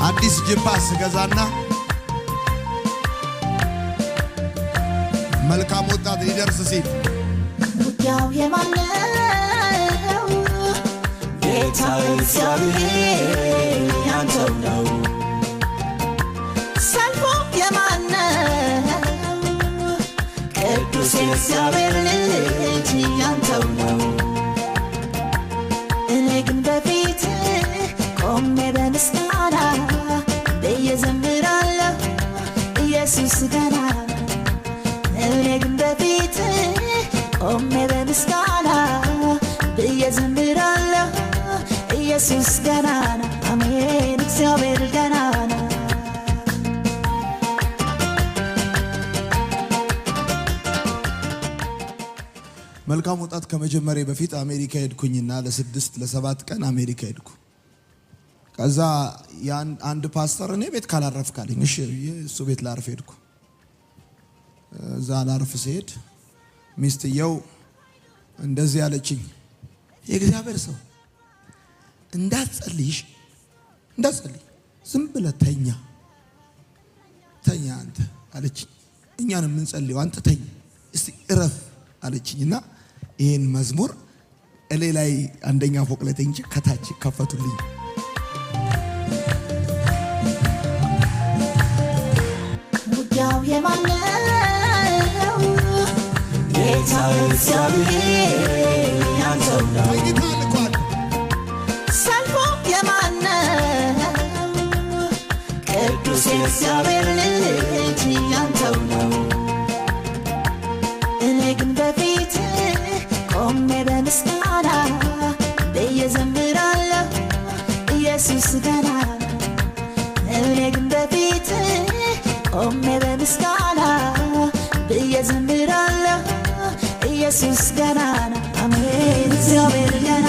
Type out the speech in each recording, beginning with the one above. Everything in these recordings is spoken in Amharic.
አዲስ ጂፓስ ገዛና መልካም ወጣት ሊደርስ ሲል ጉዳዩ የማን ነው? ጌታ እግዚአብሔር ያንተው ነው። ሰልፉ የማን ነው? ቅዱስ እግዚአብሔር ልጅ ያንተው ነው። እኔ ግን በፊት ቆሜ በምስጋና እዘምራለሁ ኢየሱስ ገና። እኔ ግን በፊት ቆሜ በምስጋና እዘምራለሁ ኢየሱስ ገና። አሜን እግዚአብሔር ገና። መልካም ወጣት ከመጀመሪያ በፊት አሜሪካ ሄድኩኝና ለ6 ለ7 ቀን አሜሪካ ሄድኩ። ከዛ አንድ ፓስተር እኔ ቤት ካላረፍክ አለኝ። እሺ እሱ ቤት ላርፍ ሄድኩ። እዛ ላርፍ ሲሄድ ሚስትየው እንደዚህ አለችኝ፣ የእግዚአብሔር ሰው እንዳትጸልይ ዝም ብለህ ተኛ አንተ አለችኝ። እኛን የምንጸልየው አንተ ተኛ እስቲ እረፍ አለችኝና ይሄን መዝሙር እሌ ላይ አንደኛ ፎቅ ላይ ተኝቼ ከታች ከፈቱልኝ። ጉዳዩ የማን ነው? ጌታ እግዚአብሔር ያንተው ነው። ሰልፉ የማን ነው? ቅዱስ እግዚአብሔር ልጅ ያንተው ነው። እኔ ግን በፊት ቆሜ በምስጋና እዘምራለሁ ኢየሱስ ገና። እኔ ግን በፊት ቆሜ በምስጋና እዘምራለሁ ኢየሱስ ገና። አሜን እግዚአብሔር ገና።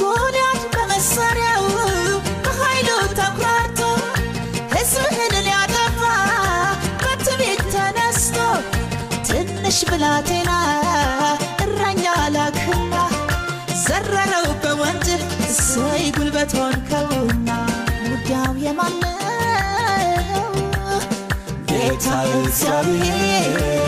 ጎልያድ በመሳሪያው በኃይሉ ተኩራርቶ ሕዝብህን ሊያጠፋ በትዕቢት ተነስቶ ትንሽ ብላቴና እረኛ ላክና ዘረረው በወንጭፍ እሰይ ጉልበት ሆንከውና። ጉዳዩ የማን ነው? ጌታ እግዚአብሔር